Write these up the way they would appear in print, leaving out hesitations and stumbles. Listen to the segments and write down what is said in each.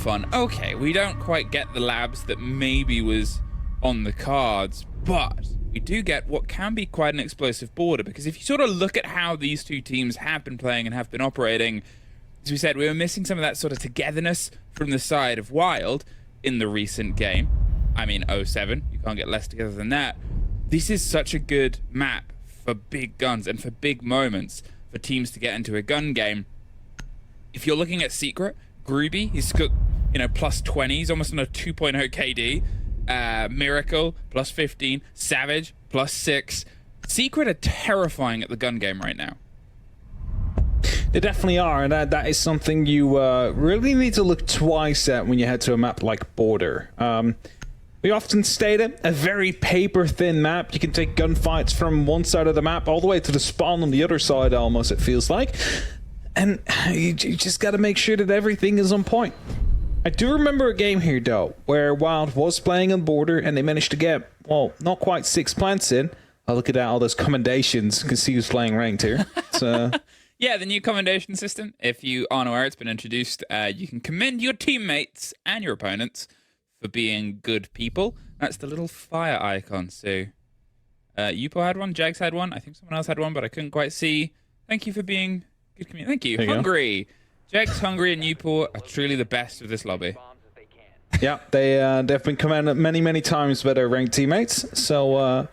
fun. Okay, we don't quite get the labs that maybe was on the cards, but we do get what can be quite an explosive border, because if you sort of look at how these two teams have been playing and have been operating, as we said, we were missing some of that sort of togetherness from the side of Wild in the recent game. I mean, 07, you can't get less together than that. This is such a good map for big guns and for big moments for teams to get into a gun game. If you're looking at Secret, Groovy, he's got, you know, plus 20, he's almost on a 2.0 KD. Miracle, plus 15. Savage, plus 6. Secret are terrifying at the gun game right now. They definitely are, and that is something you really need to look twice at when you head to a map like Border. We often state it, a very paper-thin map. You can take gunfights from one side of the map all the way to the spawn on the other side, almost, it feels like. And you just got to make sure that everything is on point. I do remember a game here, though, where Wild was playing on Border, and they managed to get, well, not quite 6 plants in. Oh, look at that, all those commendations. You can see who's playing ranked here. So... Yeah, the new commendation system, if you aren't aware, it's been introduced. You can commend your teammates and your opponents for being good people. That's the little fire icon. So, Yupo had one, Jags had one. I think someone else had one, but I couldn't quite see. Thank you for being good community. Thank you. Hungry. Jags, Hungry, and Yupo are truly the best of this lobby. Yeah, they've been commanded many times by their ranked teammates, so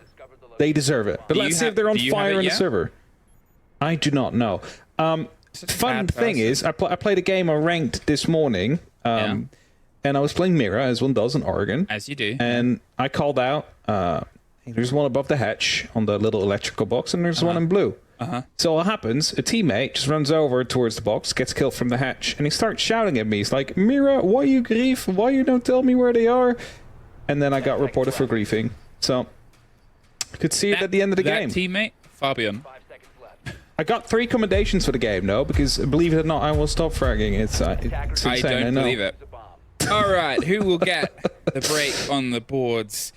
they deserve it. But let's see if they're on fire in the server. I do not know. Fun thing is, I played a game of ranked this morning, and I was playing Mira, as one does in Oregon. As you do. And I called out, there's one above the hatch on the little electrical box, and there's one in blue. So what happens, a teammate just runs over towards the box, gets killed from the hatch, and he starts shouting at me. He's like, Mira, why you grief? Why you don't tell me where they are? And then I got reported for griefing. So, I could see it at the end of the game. That teammate, Fabian. I got 3 commendations for the game, though, because believe it or not, I will stop fragging. It's insane, I don't believe it. All right, who will get the break on the boards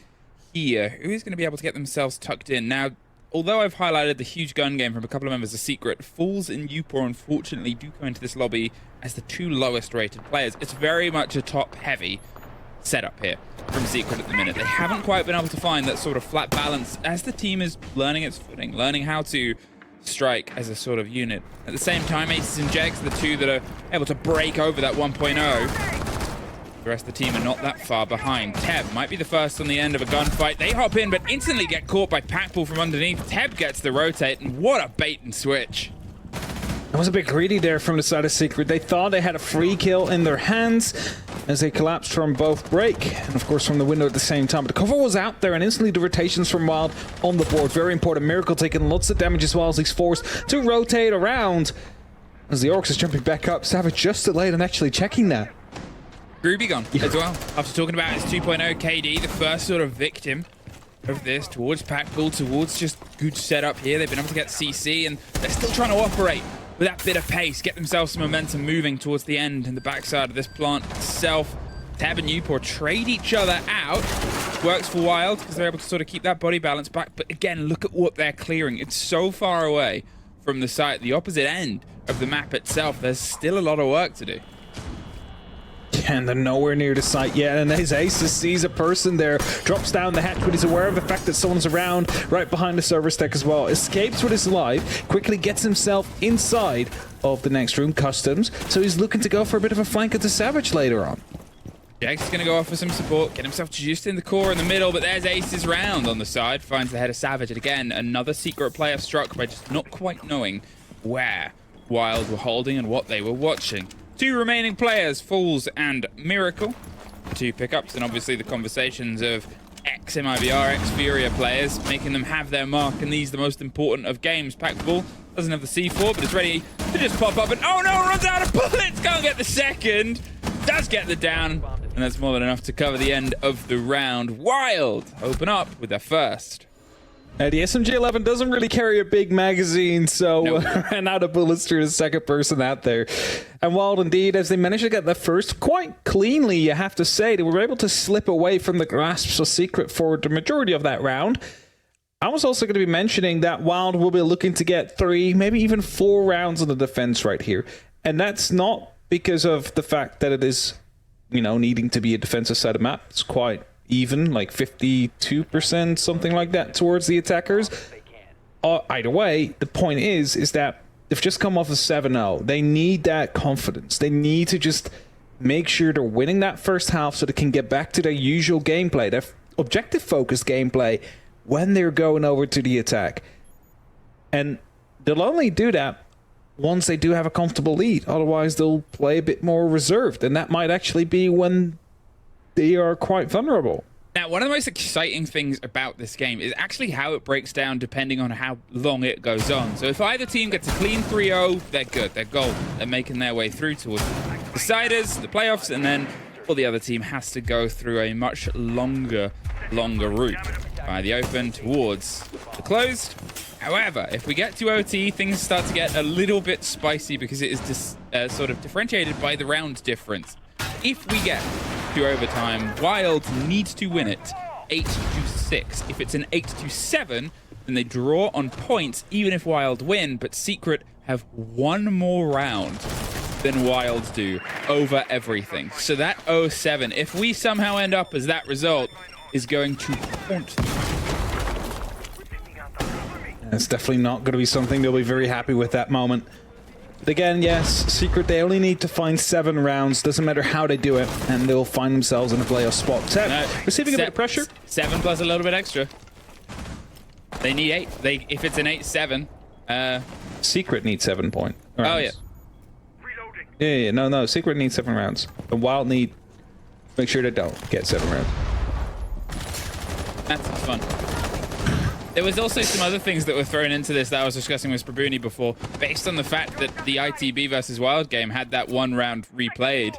here? Who's going to be able to get themselves tucked in? Now, although I've highlighted the huge gun game from a couple of members of Secret, Fools and Upor unfortunately do come into this lobby as the 2 lowest rated players. It's very much a top-heavy setup here from Secret at the minute. They haven't quite been able to find that sort of flat balance as the team is learning its footing, learning how to strike as a sort of unit. At the same time, Aces and Jags are the 2 that are able to break over that 1.0. The rest of the team are not that far behind. Teb might be the first on the end of a gunfight. They hop in, but instantly get caught by Packball from underneath. Teb gets the rotate, and what a bait and switch. I was a bit greedy there from the side of Secret. They thought they had a free kill in their hands as they collapsed from both break and, of course, from the window at the same time. But the cover was out there, and instantly the rotations from Wild on the board. Very important. Miracle taking lots of damage as well as he's forced to rotate around. As the Orcs is jumping back up, Savage just delayed and actually checking that. Groovy gone as well. After talking about his 2.0 KD, the first sort of victim of this towards Packball, towards just good setup here. They've been able to get CC, and they're still trying to operate with that bit of pace, get themselves some momentum moving towards the end and the backside of this plant itself. Tab and Upor trade each other out. Works for Wild because they're able to sort of keep that body balance back. But again, look at what they're clearing. It's so far away from the site, the opposite end of the map itself. There's still a lot of work to do. And they're nowhere near the site yet, and his Aces sees a person there, drops down the hatch, but he's aware of the fact that someone's around right behind the server stack as well. Escapes with his life, quickly gets himself inside of the next room, Customs, so he's looking to go for a bit of a flank at the Savage later on. Jax is going to go off for some support, get himself juiced in the core in the middle, but there's Aces round on the side, finds the head of Savage, and again, another Secret player struck by just not quite knowing where Wild were holding and what they were watching. 2 remaining players, Fools and Miracle. 2 pickups, and obviously the conversations of ex-MIBR, ex-Furia players, making them have their mark, and these the most important of games. Packball doesn't have the C4, but it's ready to just pop up, and oh no, runs out of bullets! Can't get the second, does get the down, and that's more than enough to cover the end of the round. Wild open up with their first. The SMG-11 doesn't really carry a big magazine, so Nope. ran out of bullets to the second person out there. And Wild indeed, as they managed to get the first quite cleanly, you have to say, they were able to slip away from the grasps of Secret for the majority of that round. I was also going to be mentioning that Wild will be looking to get 3, maybe even 4 rounds on the defense right here. And that's not because of the fact that it is needing to be a defensive side of map. It's quite even, like 52%, something like that, towards the attackers. Either way, the point is that they've just come off a 7-0. They need that confidence. They need to just make sure they're winning that first half so they can get back to their usual gameplay, their objective-focused gameplay, when they're going over to the attack. And they'll only do that once they do have a comfortable lead. Otherwise, they'll play a bit more reserved, and that might actually be when they are quite vulnerable. Now, one of the most exciting things about this game is actually how it breaks down depending on how long it goes on. So if either team gets a clean 3-0, they're good, they're golden. They're making their way through towards the deciders, the playoffs, and then the other team has to go through a much longer route by the open towards the closed. However, if we get to OT, things start to get a little bit spicy because it is sort of differentiated by the round difference. If we get to overtime, Wild needs to win it 8-6. If it's an 8-7, then they draw on points even if Wild win, but Secret have one more round than Wild do over everything. So that 0-7, if we somehow end up as that result, is going to haunt them. It's definitely not going to be something they'll be very happy with that moment. But again, yes, Secret, they only need to find 7 rounds. Doesn't matter how they do it, and they'll find themselves in a playoff spot. Receiving a bit of pressure. 7 plus a little bit extra. They need 8. If it's an 8-7. Secret needs 7 rounds. Oh, yeah. Yeah, no. Secret needs 7 rounds. The Wild need... Make sure they don't get 7 rounds. That's fun. There was also some other things that were thrown into this that I was discussing with Sprabuni before, based on the fact that the ITB versus Wild game had that 1 round replayed,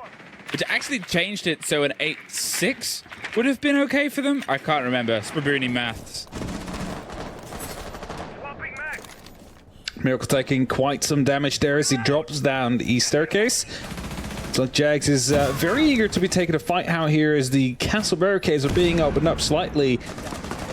which actually changed it so an 8-6 would have been okay for them. I can't remember. Sprabuni maths. Miracle taking quite some damage there as he drops down the east staircase. So Jags is very eager to be taking a fight out here as the castle barricades are being opened up slightly.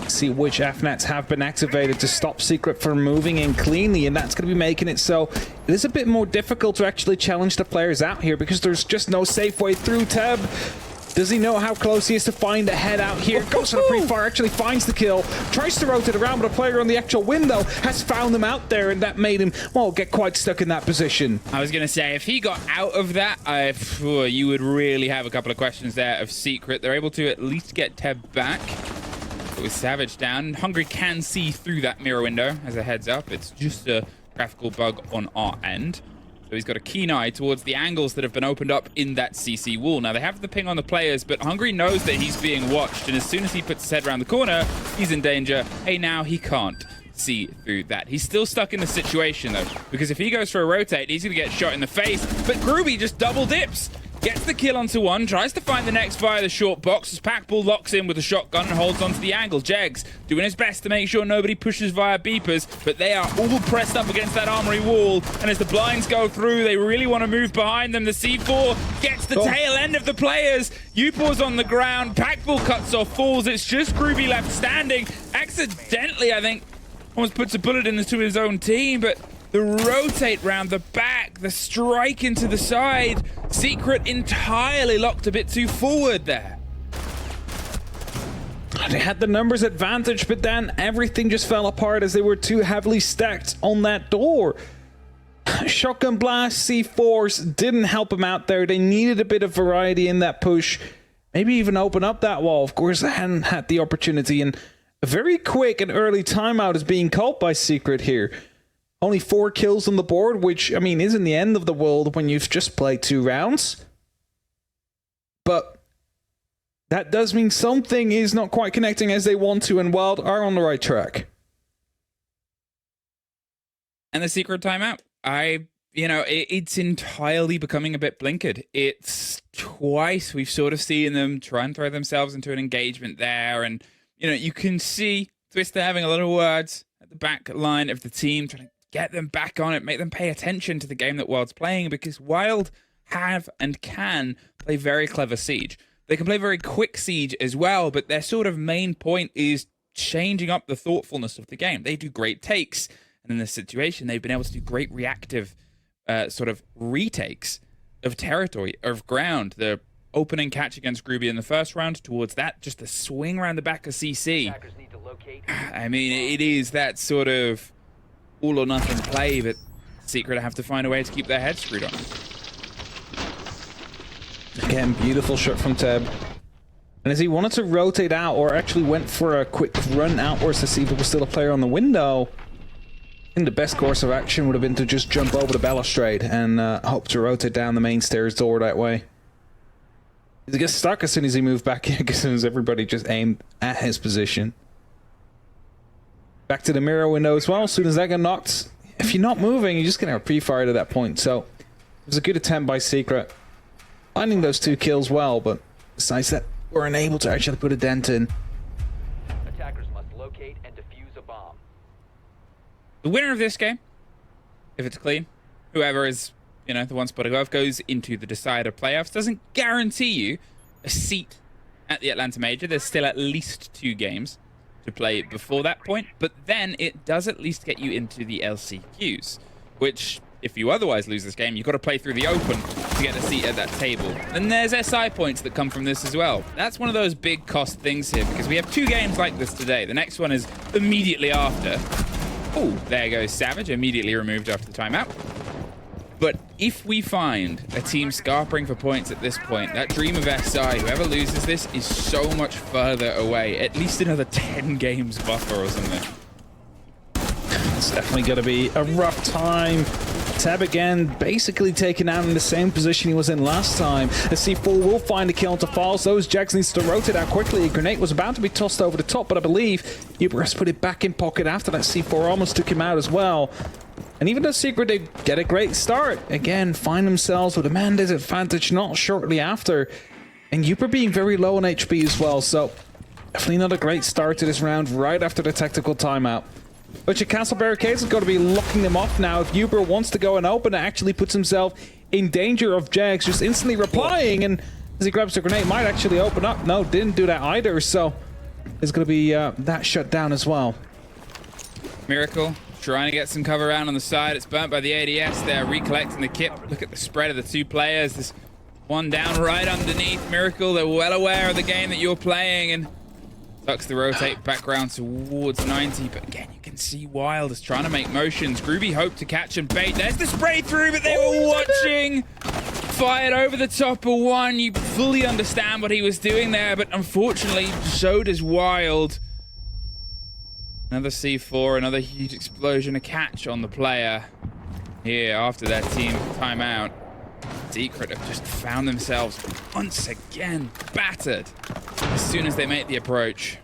Let's see which FNATs have been activated to stop Secret from moving in cleanly, and that's going to be making it so it is a bit more difficult to actually challenge the players out here because there's just no safe way through. Teb, does he know how close he is to find a head out here? Goes for the pre-fire, actually finds the kill, tries to rotate around, but a player on the actual window has found him out there, and that made him, well, get quite stuck in that position. I was going to say, if he got out of that, you would really have a couple of questions there of Secret. They're able to at least get Teb back. But with Savage down, Hungry can see through that mirror window as a heads up. It's just a graphical bug on our end. So he's got a keen eye towards the angles that have been opened up in that CC wall. Now, they have the ping on the players, but Hungry knows that he's being watched, and as soon as he puts his head around the corner, he's in danger. Hey, now he can't see through that. He's still stuck in the situation, though, because if he goes for a rotate, he's going to get shot in the face, but Groovy just double dips. Gets the kill onto one, tries to find the next via the short box as Packball locks in with a shotgun and holds onto the angle. Jegs doing his best to make sure nobody pushes via beepers, but they are all pressed up against that armory wall. And as the blinds go through, they really want to move behind them. The C4 gets the tail end of the players. Upaw's on the ground. Packball cuts off, falls. It's just Groovy left standing. Accidentally, I think, almost puts a bullet into his own team, but the rotate round the back, the strike into the side. Secret entirely locked a bit too forward there. They had the numbers advantage, but then everything just fell apart as they were too heavily stacked on that door. Shotgun blast, C4s didn't help them out there. They needed a bit of variety in that push. Maybe even open up that wall. Of course, they hadn't had the opportunity, and a very quick and early timeout is being called by Secret here. Only 4 kills on the board, which, I mean, isn't the end of the world when you've just played 2 rounds. But that does mean something is not quite connecting as they want to, and Wild are on the right track. And the Secret timeout. It's entirely becoming a bit blinkered. It's twice we've sort of seen them try and throw themselves into an engagement there, and, you can see Twister having a lot of words at the back line of the team, trying to get them back on it, make them pay attention to the game that Wild's playing, because Wild have and can play very clever Siege. They can play very quick Siege as well, but their sort of main point is changing up the thoughtfulness of the game. They do great takes, and in this situation, they've been able to do great reactive sort of retakes of territory, of ground. The opening catch against Groovy in the first round towards that, just a swing around the back of CC. I mean, it is that sort of all or nothing play, but Secret have to find a way to keep their heads screwed on. Again, beautiful shot from Teb. And as he wanted to rotate out, or actually went for a quick run outwards to see if there was still a player on the window, I think the best course of action would have been to just jump over the balustrade and hope to rotate down the main stairs door that way. He gets stuck as soon as he moved back in, as soon as everybody just aimed at his position. Back to the mirror window as well. As soon as that got knocked, if you're not moving, you're just going to have pre-fired at that point. So it was a good attempt by Secret, finding those 2 kills well, but besides that, we're unable to actually put a dent in. Attackers must locate and defuse a bomb. The winner of this game, if it's clean, whoever is, you know, the one spot above, goes into the decider playoffs. Doesn't guarantee you a seat at the Atlanta Major. There's still at least 2 games to play before that point, but then it does at least get you into the LCQs, which, if you otherwise lose this game, you've got to play through the open to get a seat at that table. And there's SI points that come from this as well. That's one of those big cost things here, because we have 2 games like this today. The next one is immediately after. Oh, there goes Savage, immediately removed after the timeout. But if we find a team scarpering for points at this point, that dream of SI, whoever loses this, is so much further away. At least another 10 games buffer or something. It's definitely going to be a rough time. Tab again, basically taken out in the same position he was in last time. The C4 will find a kill to falls. Those Jags needs to rotate out quickly. A grenade was about to be tossed over the top, but I believe Ubers put it back in pocket after that. C4 almost took him out as well. And even though Secret did get a great start, again, find themselves with a man disadvantage not shortly after. And Uber being very low on HP as well, so definitely not a great start to this round right after the tactical timeout. But your castle barricades have got to be locking them off now. If Uber wants to go and open, it actually puts himself in danger of Jags just instantly replying, and as he grabs the grenade, might actually open up. No, didn't do that either, so there's going to be that shut down as well. Miracle trying to get some cover around on the side. It's burnt by the ADS. They're recollecting the kit. Look at the spread of the 2 players. There's one down right underneath. Miracle, they're well aware of the game that you're playing, and tucks the rotate background towards 90. But again, you can see Wild is trying to make motions. Groovy hoped to catch and bait. There's the spray through, but they were watching. Fired over the top of 1. You fully understand what he was doing there, but unfortunately, so does Wild. Another C4, another huge explosion, a catch on the player here after that team timeout. Secret have just found themselves once again battered as soon as they make the approach.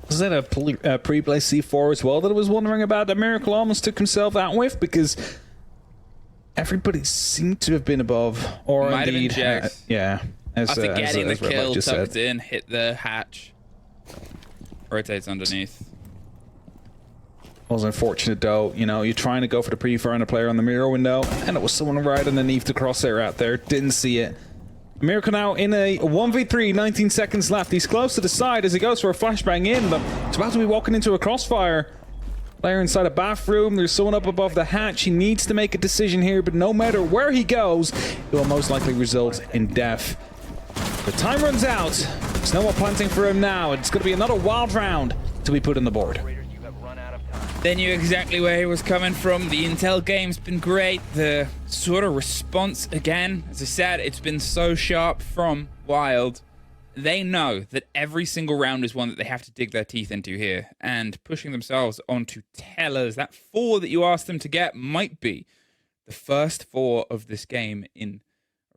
Was that a pre-play C4 as well that I was wondering about that Miracle almost took himself out with? Because everybody seemed to have been above, or might indeed, have been Jax. Yeah. After getting the kill, tucked said. in, hit the hatch. Rotates underneath. Was unfortunate though, you know, you're trying to go for the pre-fire on a player on the mirror window, and it was someone right underneath the crosshair out there. Didn't see it. Miracle now in a 1v3, 19 seconds left. He's close to the side as he goes for a flashbang in, but he's about to be walking into a crossfire. Player inside a bathroom, there's someone up above the hatch. He needs to make a decision here, but no matter where he goes, it will most likely result in death. The time runs out. There's no more planting for him now. It's going to be another wild round to be put on the board. They knew exactly where he was coming from. The intel game's been great. The sort of response, again, as I said, it's been so sharp from Wild. They know that every single round is one that they have to dig their teeth into here. And pushing themselves onto tellers, that 4 that you asked them to get might be the first 4 of this game in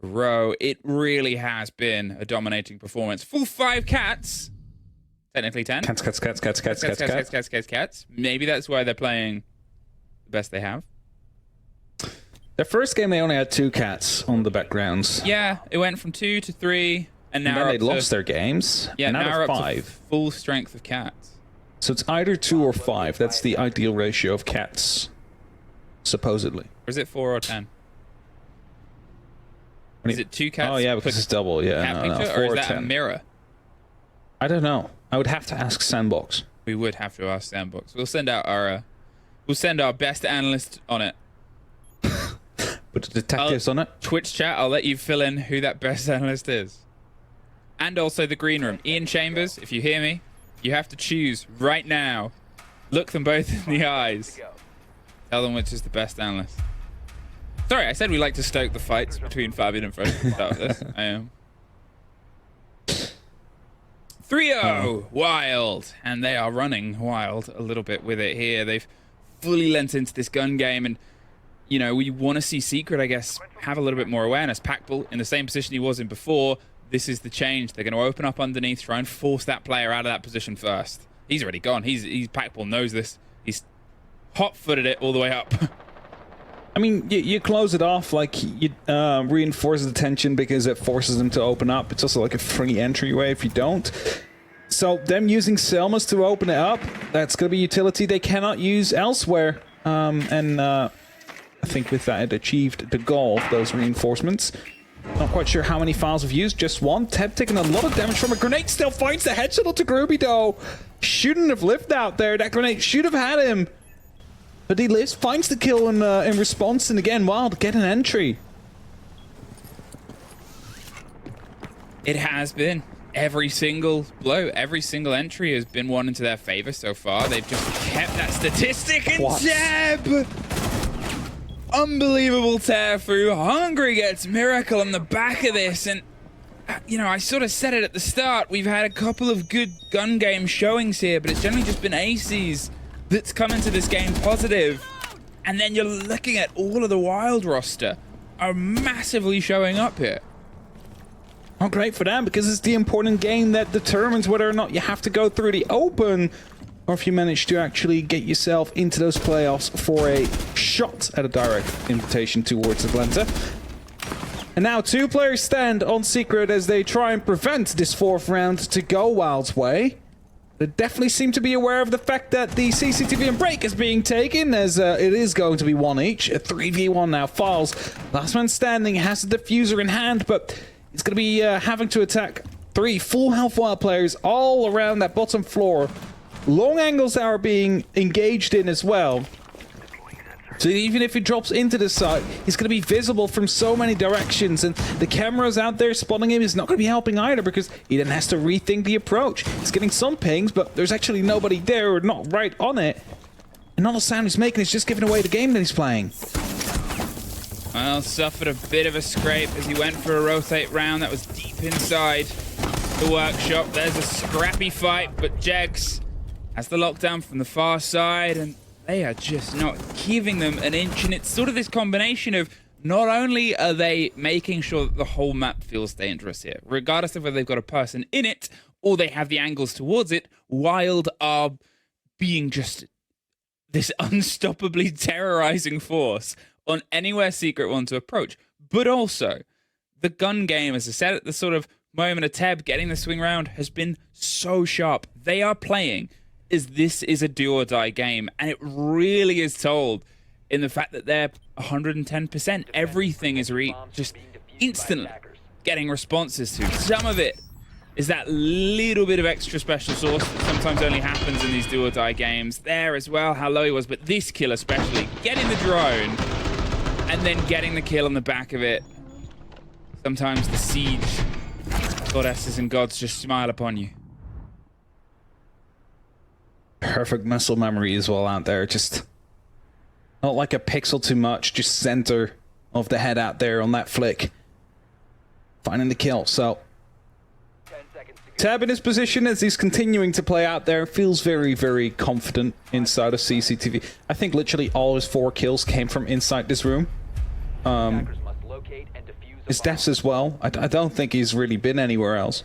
a row. It really has been a dominating performance. Full 5 cats. Technically 10. Cats. Maybe that's why they're playing the best they have. Their first game, they only had 2 cats on the backgrounds. Yeah, it went from 2 to 3, and now they lost their games. Yeah, now they're up 5. to full strength of cats. So it's either 2 or 5. That's the ideal ratio of cats, supposedly. Or is it 4 or 10? Is it 2 cats? Oh yeah, because it's double. Yeah, cat no, picture, 4 or is or that 10. a mirror? I don't know. I would have to ask Sandbox. We would have to ask Sandbox. We'll send out our best analyst on it. But Put the detectives on it. Twitch chat, I'll let you fill in who that best analyst is. And also the green room. Ian Chambers, if you hear me, you have to choose right now. Look them both in the eyes. Tell them which is the best analyst. Sorry, I said we like to stoke the fights between Fabian and Frozen to start with this. I am. 3-0 Wild, and they are running wild a little bit with it here. They've fully lent into this gun game, and you know, we want to see Secret, I guess, have a little bit more awareness. Packbull in the same position he was in before. This is the change. They're going to open up underneath, try and force that player out of that position first. He's already gone. He's Packbull knows this. He's hot-footed it all the way up. I mean, you close it off, like, you reinforce the tension because it forces them to open up. It's also like a free entryway if you don't. So them using Selmas to open it up, that's going to be utility they cannot use elsewhere. I think with that it achieved the goal of those reinforcements. Not quite sure how many files have used, just one. Teb taking a lot of damage from a grenade, still finds the headshot onto Groovy though. Shouldn't have lived out there, that grenade should have had him. But he lives, finds the kill in response, and again, Wild get an entry. It has been. Every single blow, every single entry has been one into their favor so far. They've just kept that statistic, and Teb! Unbelievable tear through. Hungry gets Miracle on the back of this, and you know, I sort of said it at the start. We've had a couple of good gun game showings here, but it's generally just been aces that's come into this game positive. And then you're looking at all of the Wild roster are massively showing up here. Oh, great for them, because it's the important game that determines whether or not you have to go through the open, or if you manage to actually get yourself into those playoffs for a shot at a direct invitation towards Atlanta. And now 2 players stand on Secret as they try and prevent this 4th round to go Wild's way. They definitely seem to be aware of the fact that the CCTV and break is being taken, as it is going to be 1 each. A 3v1 now. Files. Last man standing has the diffuser in hand, but he's going to be having to attack 3 full health Wild players all around that bottom floor. Long angles are being engaged in as well. So even if he drops into the site, he's going to be visible from so many directions, and the cameras out there spotting him is not going to be helping either, because he then has to rethink the approach. He's getting some pings, but there's actually nobody there or not right on it. And all the sound he's making is just giving away the game that he's playing. Well, suffered a bit of a scrape as he went for a rotate round that was deep inside the workshop. There's a scrappy fight, but Jegs has the lockdown from the far side, and they are just not giving them an inch. And it's sort of this combination of not only are they making sure that the whole map feels dangerous here, regardless of whether they've got a person in it or they have the angles towards it, Wild are being just this unstoppably terrorizing force on anywhere Secret want to approach. But also, the gun game, as I said at the sort of moment of Teb getting the swing round, has been so sharp. They are playing as this is a do or die game, and it really is told in the fact that they're 110%. Everything is just instantly getting responses to. Some of it is that little bit of extra special sauce that sometimes only happens in these do or die games. There as well, how low he was, but this kill especially, getting the drone and then getting the kill on the back of it. Sometimes the siege goddesses and gods just smile upon you. Perfect muscle memory as well out there. Just not like a pixel too much, just center of the head out there on that flick. Finding the kill. So Tab in his position as he's continuing to play out there feels very, very confident inside of CCTV. I think literally all his 4 kills came from inside this room. His deaths as well. I don't think he's really been anywhere else.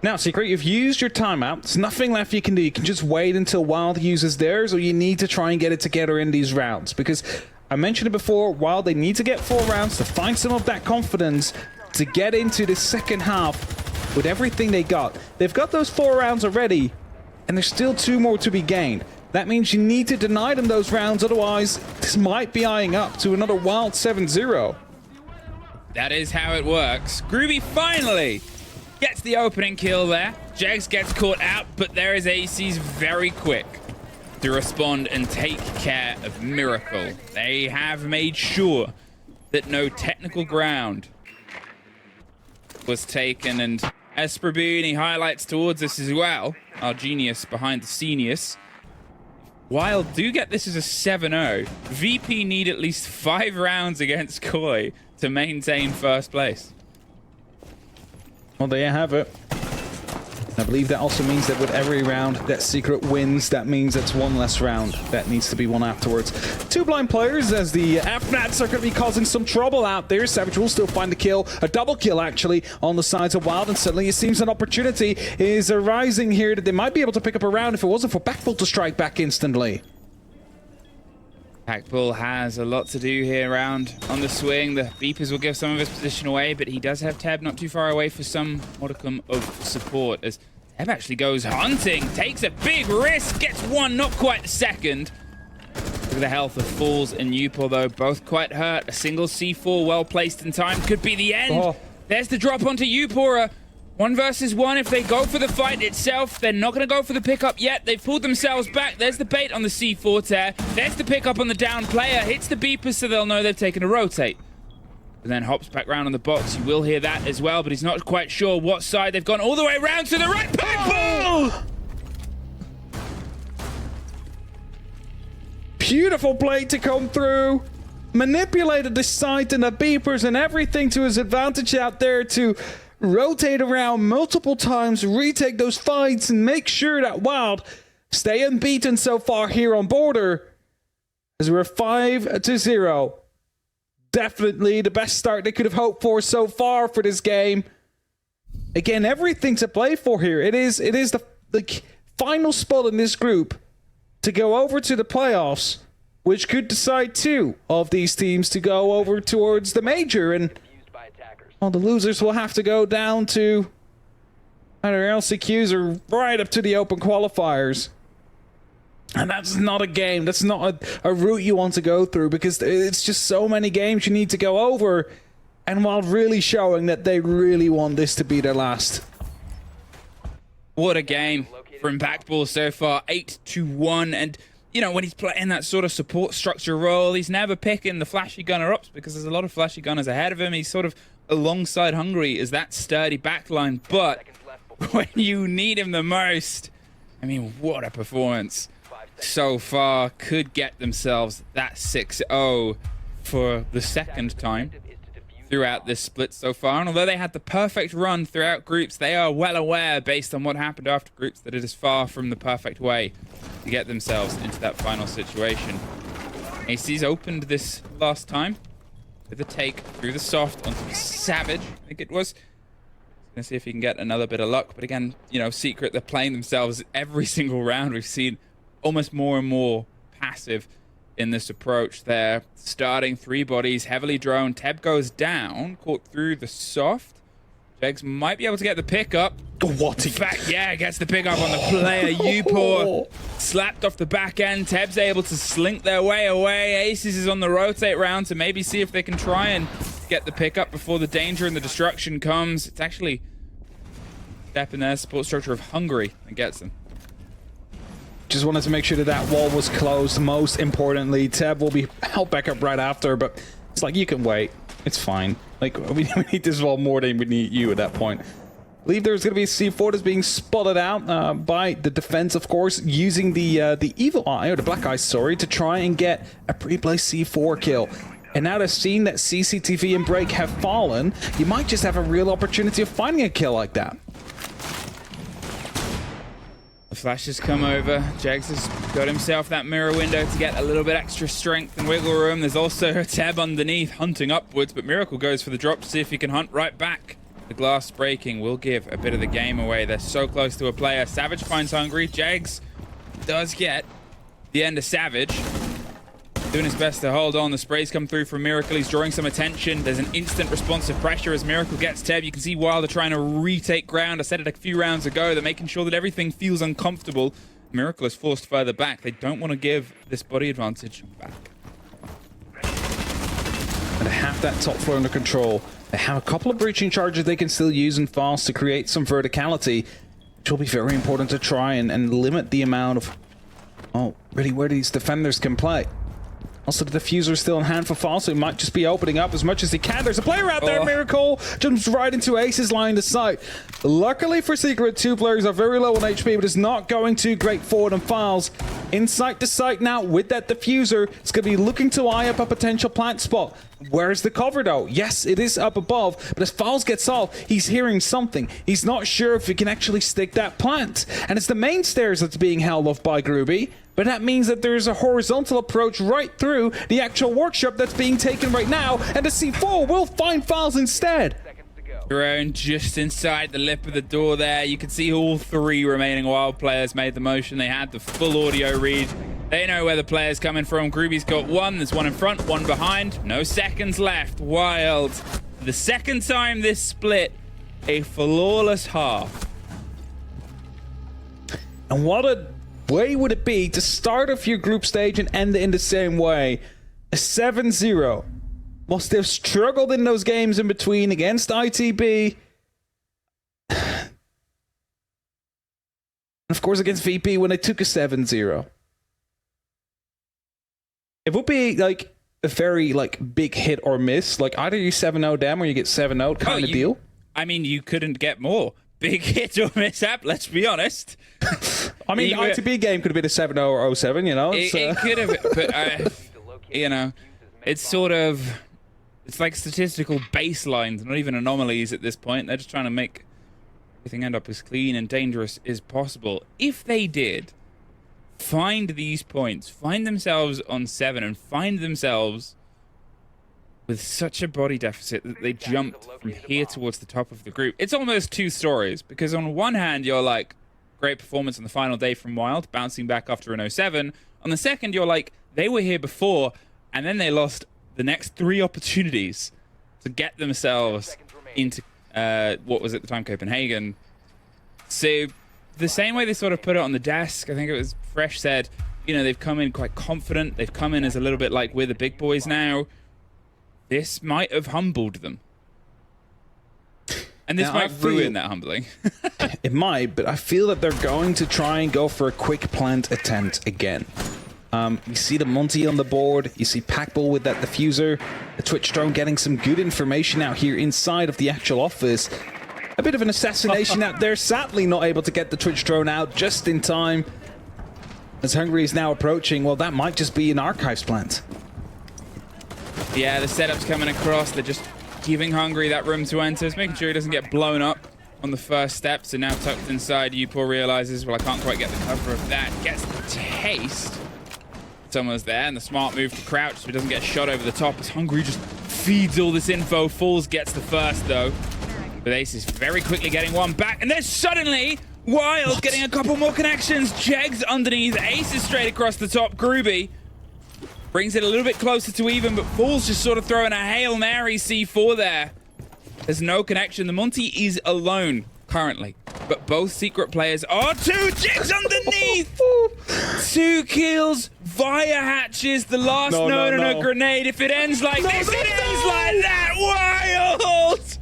Now, Secret, you've used your timeout. There's nothing left you can do. You can just wait until Wild uses theirs, or you need to try and get it together in these rounds. Because I mentioned it before, Wild, they need to get 4 rounds to find some of that confidence to get into the second half with everything they got. They've got those 4 rounds already, and there's still 2 more to be gained. That means you need to deny them those rounds, otherwise this might be eyeing up to another Wild 7-0. That is how it works. Groovy finally gets the opening kill there. Jags gets caught out, but there is AC's very quick to respond and take care of Miracle. They have made sure that no technical ground was taken, and Esperbuni highlights towards us as well, our genius behind the seniors. WYLDE do get this as a 7-0. VP need at least 5 rounds against Koi to maintain first place. Well, there you have it. I believe that also means that with every round that Secret wins, that means that's one less round that needs to be won afterwards. 2 blind players as the FNATs are going to be causing some trouble out there. Savage will still find the kill, a double kill actually, on the sides of WYLDE, and suddenly it seems an opportunity is arising here that they might be able to pick up a round if it wasn't for Backbull to strike back instantly. Backbull has a lot to do here around on the swing. The beepers will give some of his position away, but he does have Teb not too far away for some modicum of support as Teb actually goes hunting, takes a big risk, gets one, not quite the second. Look at the health of Falls and Upor though, both quite hurt. A single C4 well placed in time could be the end. Oh. There's the drop onto Upor. 1 versus 1. If they go for the fight itself, they're not going to go for the pickup yet. They've pulled themselves back. There's the bait on the C4 tear. There's the pickup on the down player. Hits the beepers so they'll know they've taken a rotate. And then hops back round on the box. You will hear that as well, but he's not quite sure what side. They've gone all the way around to the right. Backbull! Beautiful play to come through. Manipulated the sight and the beepers and everything to his advantage out there to rotate around multiple times, retake those fights, and make sure that WYLDE stay unbeaten so far here on Border. As we're 5-0. Definitely the best start they could have hoped for so far for this game. Again, everything to play for here. It is the final spot in this group to go over to the playoffs, which could decide 2 of these teams to go over towards the major, and well, the losers will have to go down to either LCQs or right up to the open qualifiers. And that's not a game. That's not a route you want to go through, because it's just so many games you need to go over. And while really showing that they really want this to be their last. What a game from Backbull so far. 8-1. And, you know, when he's playing that sort of support structure role, he's never picking the flashy gunner ups because there's a lot of flashy gunners ahead of him. He's sort of alongside Hungry as that sturdy backline. But when you need him the most, I mean, what a performance so far. Could get themselves that 6-0 for the second time throughout this split so far. And although they had the perfect run throughout groups, they are well aware, based on what happened after groups, that it is far from the perfect way to get themselves into that final situation. AC's opened this last time with a take through the soft onto Savage, I think it was. Gonna see if he can get another bit of luck. But again, you know, Secret, they're playing themselves every single round. We've seen almost more and more passive in this approach. They're starting 3 bodies, heavily droned. Teb goes down, caught through the soft. Jegs might be able to get the pickup. What? In fact, yeah, gets the pickup on the player. Upor slapped off the back end. Teb's able to slink their way away. Aces is on the rotate round to maybe see if they can try and get the pickup before the danger and the destruction comes. It's actually step in their support structure of Hungary and gets them. Just wanted to make sure that that wall was closed. Most importantly, Teb will be held back up right after, but it's like, you can wait. It's fine. Like, we need this wall more than we need you at that point. I believe there's going to be a C4 that's being spotted out by the defense, of course, using the evil eye, or the black eye, sorry, to try and get a pre-placed C4 kill. And now they're seeing that CCTV and Break have fallen, you might just have a real opportunity of finding a kill like that. The flash has come over. Jegs has got himself that mirror window to get a little bit extra strength and wiggle room. There's also a Teb underneath hunting upwards, but Miracle goes for the drop to see if he can hunt right back. The glass breaking will give a bit of the game away. They're so close to a player. Savage finds Hungry. Jegs does get the end of Savage. Doing his best to hold on. The sprays come through from Miracle. He's drawing some attention. There's an instant responsive pressure as Miracle gets Teb. You can see WYLDE trying to retake ground. I said it a few rounds ago. They're making sure that everything feels uncomfortable. Miracle is forced further back. They don't want to give this body advantage back. And they have that top floor under control. They have a couple of breaching charges they can still use in fast to create some verticality, which will be very important to try and limit the amount of Oh, really where these defenders can play. Also, the diffuser's still in hand for Fall, so he might just be opening up as much as he can. There's a player out there, Miracle! Jumps right into Ace's line of sight. Luckily for Secret, 2 players are very low on HP, but it's not going too great for them. Files in sight to sight now with that diffuser. It's going to be looking to eye up a potential plant spot. Where's the cover, though? Yes, it is up above, but as Files gets off, he's hearing something. He's not sure if he can actually stick that plant. And it's the main stairs that's being held off by Groovy. But that means that there's a horizontal approach right through the actual workshop that's being taken right now, and the C4 will find Files instead. Drone just inside the lip of the door there. You can see all 3 remaining Wild players made the motion. They had the full audio read. They know where the player's coming from. Groovy's got 1. There's 1 in front, 1 behind. No seconds left. Wild. For the second time this split, a flawless half. And what a way would it be to start off your group stage and end it in the same way? A 7-0. Whilst they've struggled in those games in between against ITB. And of course against VP when they took a 7-0. It would be like a very like big hit or miss. Like either you 7-0 them or you get 7-0 kind of deal. I mean, you couldn't get more. Big hit or mishap, let's be honest. I mean, the ITB game could have been a 7-0 or 07, you know? It could have, but, you know, it's sort of, it's like statistical baselines, not even anomalies at this point. They're just trying to make everything end up as clean and dangerous as possible. If they did find these points, find themselves on 7 and find themselves with such a body deficit that they jumped from here towards the top of the group. It's almost 2 stories, because on one hand, you're like, great performance on the final day from Wild, bouncing back after an 07. On the second, you're like, they were here before, and then they lost the next 3 opportunities to get themselves into, what was at the time, Copenhagen. So, the same way they sort of put it on the desk, I think it was Fresh said, you know, they've come in quite confident. They've come in as a little bit like, we're the big boys now. This might have humbled them. And this might ruin that humbling. It might, but I feel that they're going to try and go for a quick plant attempt again. You see the Monty on the board. You see Packball with that diffuser. The Twitch drone getting some good information out here inside of the actual office. A bit of an assassination out there. Sadly not able to get the Twitch drone out just in time. As Hungary is now approaching, well, that might just be an archives plant. Yeah, the setup's coming across. They're just giving Hungry that room to enter. It's making sure he doesn't get blown up on the first step. So now tucked inside, Upor realizes, well, I can't quite get the cover of that. Gets the taste. Someone's there, and the smart move to crouch so he doesn't get shot over the top as Hungry just feeds all this info. Falls gets the first, though. But Ace is very quickly getting 1 back. And then suddenly, Wild getting a couple more connections. Jegs underneath. Ace is straight across the top. Groovy brings it a little bit closer to even, but Fool's just sort of throwing a Hail Mary C4 there. There's no connection. The Monty is alone currently, but both Secret players are 2 Jigs underneath. 2 kills via hatches. The last note on a grenade. If it ends like this, it ends like that. Wild!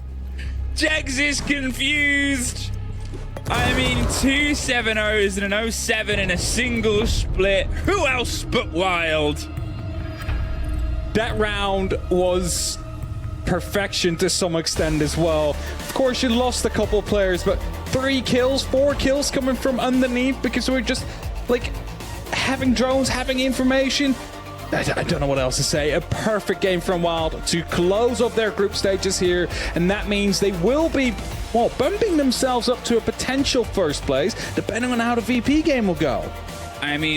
Jegs is confused. I mean, 2 7-0s and an 07 in a single split. Who else but Wild? That round was perfection to some extent as well. Of course, you lost a couple players, but 3 kills, 4 kills coming from underneath because we're just, like, having drones, having information. I don't know what else to say. A perfect game from Wild to close up their group stages here, and that means they will be, well, bumping themselves up to a potential first place, depending on how the VP game will go. I mean,